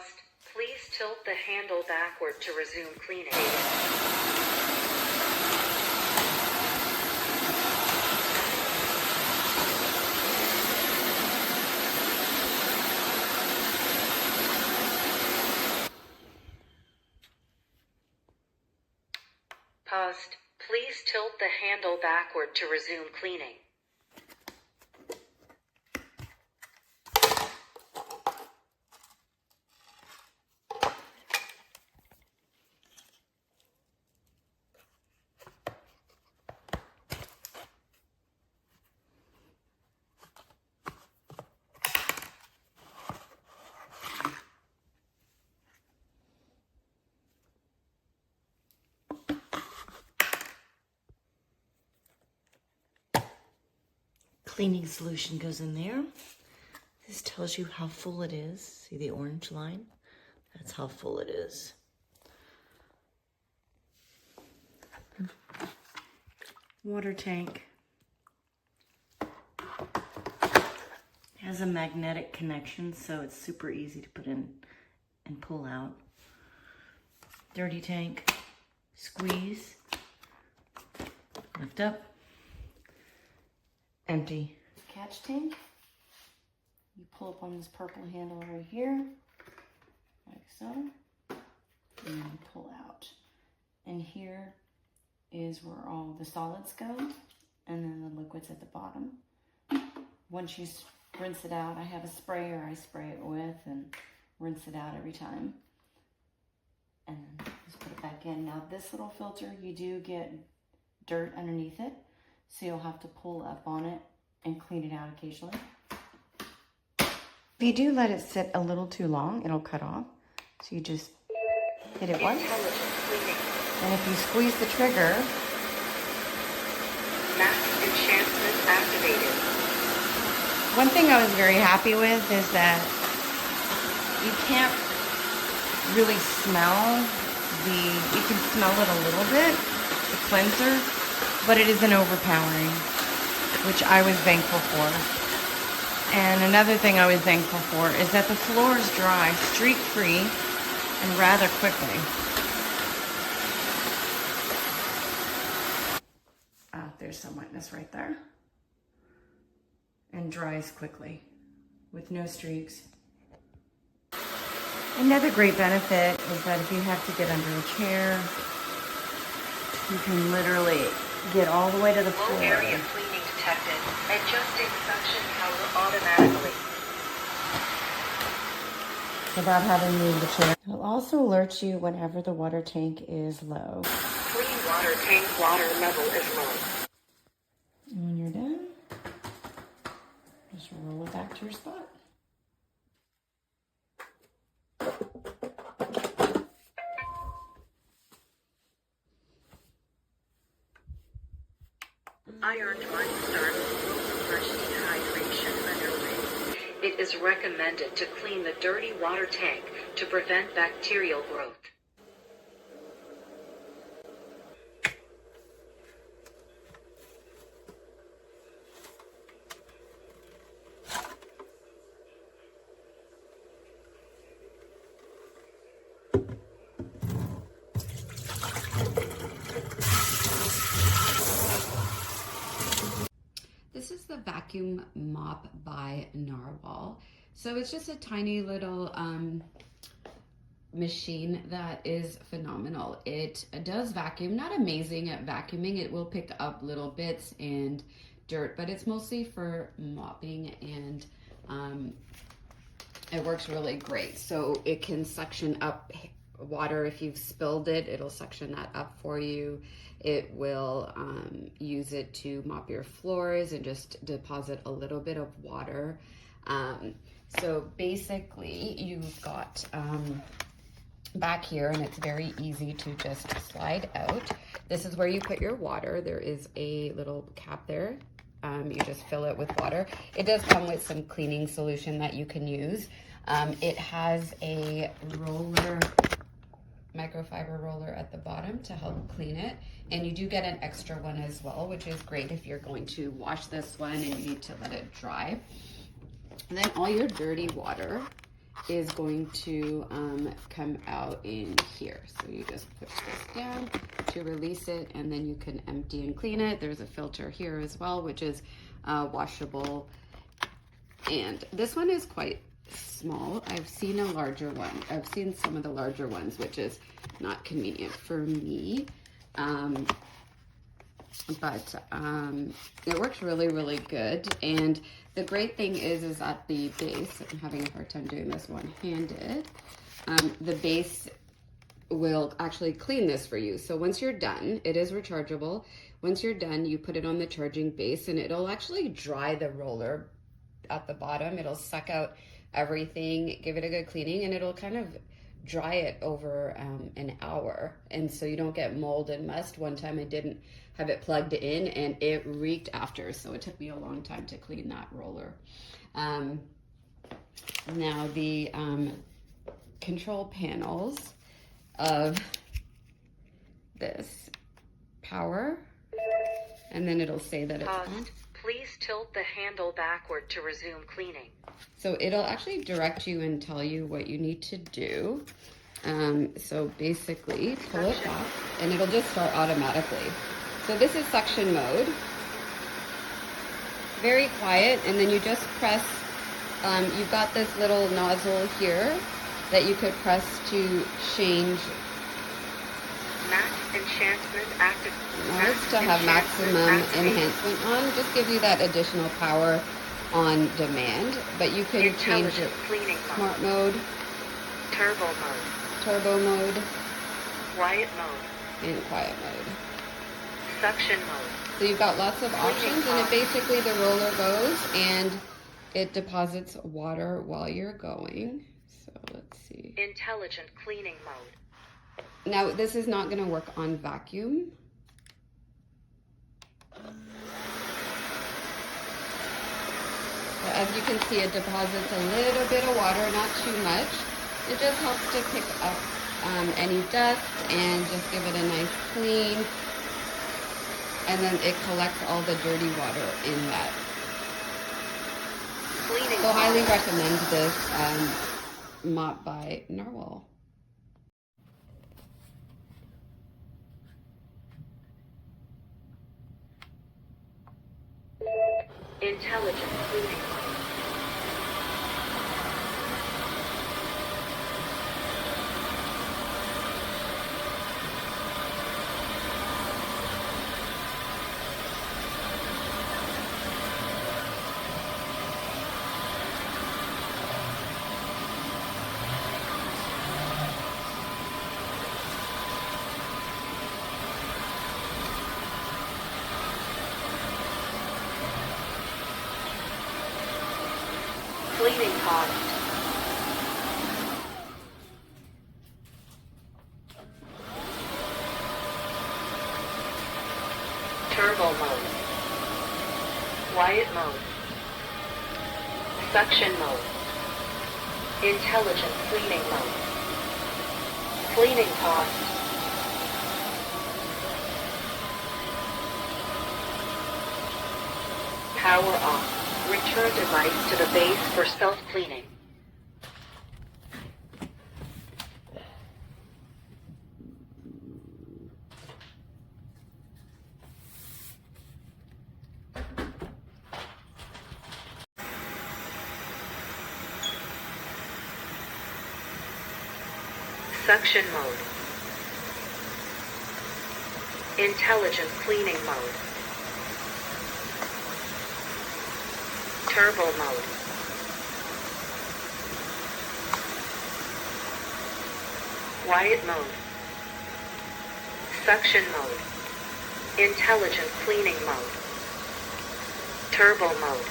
Paused. Please tilt the handle backward to resume cleaning. Paused. Please tilt the handle backward to resume cleaning. Cleaning solution goes in there. This tells you how full it is. See the orange line? That's how full it is. Water tank. Has a magnetic connection, so it's super easy to put in and pull out. Dirty tank. Squeeze. Lift up. Empty. Catch tank. You pull up on this purple handle right here, like so, and then pull out. And here is where all the solids go, and then the liquid's at the bottom. Once you rinse it out, I have a sprayer I spray it with and rinse it out every time. And then just put it back in. Now this little filter, you do get dirt underneath it, so you'll have to pull up on it and clean it out occasionally. If you do let it sit a little too long, it'll cut off. So you just hit it once. And if you squeeze the trigger, Max enchantment activated. one thing I was very happy with is that you can't really smell you can smell it a little bit, the cleanser, but it isn't overpowering, which I was thankful for. And another thing I was thankful for is that the floors dry streak-free and rather quickly. There's some wetness right there. And dries quickly with no streaks. Another great benefit is that if you have to get under a chair, you can literally get all the way to the floor. Low area cleaning detected. Adjusting suction power automatically. Without having to move the chair. It'll also alert you whenever the water tank is low. Clean water tank water level is low. And when you're done, just roll it back to your spot. Iron Mark starts fresh dehydration underway. It is recommended to clean the dirty water tank to prevent bacterial growth. This is the vacuum mop by NARWAL. So it's just a tiny little machine that is phenomenal. It does vacuum, not amazing at vacuuming. It will pick up little bits and dirt, but it's mostly for mopping, and it works really great. So it can suction up water. If you've spilled it, it'll suction that up for you. It will use it to mop your floors and just deposit a little bit of water. So basically you've got back here, and it's very easy to just slide out. This is where you put your water. There is a little cap there. You just fill it with water. It does come with some cleaning solution that you can use. It has a roller, microfiber roller at the bottom to help clean it, and you do get an extra one as well, which is great if you're going to wash this one and you need to let it dry. And then all your dirty water is going to come out in here. So you just push this down to release it, and then you can empty and clean it. There's a filter here as well, which is washable. And this one is quite small. I've seen a larger one. I've seen some of the larger ones, which is not convenient for me. But it works really, really good. And the great thing is at the base, I'm having a hard time doing this one-handed, the base will actually clean this for you. So once you're done, it is rechargeable. Once you're done, you put it on the charging base, and it'll actually dry the roller at the bottom. It'll suck out everything, give it a good cleaning, and it'll kind of dry it over an hour, and so you don't get mold and must. One time I didn't have it plugged in and it reeked after, so it took me a long time to clean that roller. Now the control panels of this power, and then it'll say that it's on. Please tilt the handle backward to resume cleaning. So it'll actually direct you and tell you what you need to do. So basically, pull it back, and it'll just start automatically. So this is suction mode. Very quiet, and then you just press, you've got this little nozzle here that you could press to change. Max enhancement active. To have maximum enhancement on, just gives you that additional power on demand, but you can change it. Smart mode, turbo mode, quiet mode, and quiet mode. Suction mode. So you've got lots of options, and it basically, the roller goes and it deposits water while you're going. So let's see. Intelligent cleaning mode. Now this is not going to work on vacuum. But as you can see, it deposits a little bit of water, not too much. It just helps to pick up any dust and just give it a nice clean. And then it collects all the dirty water in that. So highly recommend this mop by NARWAL. Intelligent cleaning mode. Cleaning cost. Turbo mode. Quiet mode. Suction mode. Intelligent cleaning mode. Cleaning cost. Power off. Return device to the base for self-cleaning. Suction mode. Intelligent cleaning mode. Turbo mode. Quiet mode. Suction mode. Intelligent cleaning mode. Turbo mode.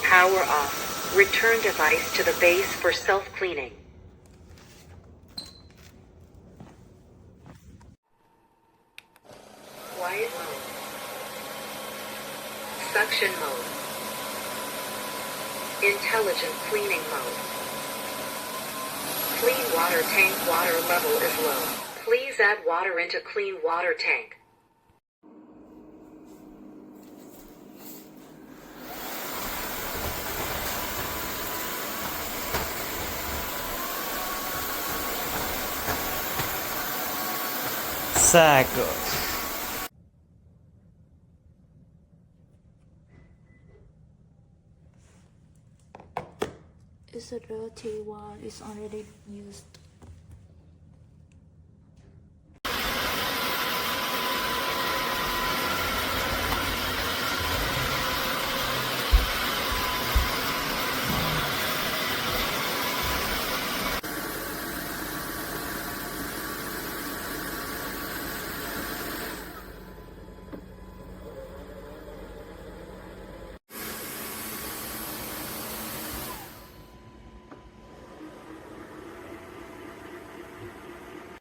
Power off. Return device to the base for self-cleaning. Suction mode. Intelligent cleaning mode. Clean water tank water level is low. Please add water into clean water tank. Saco. It's a dirty one. It's already used.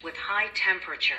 With high temperature.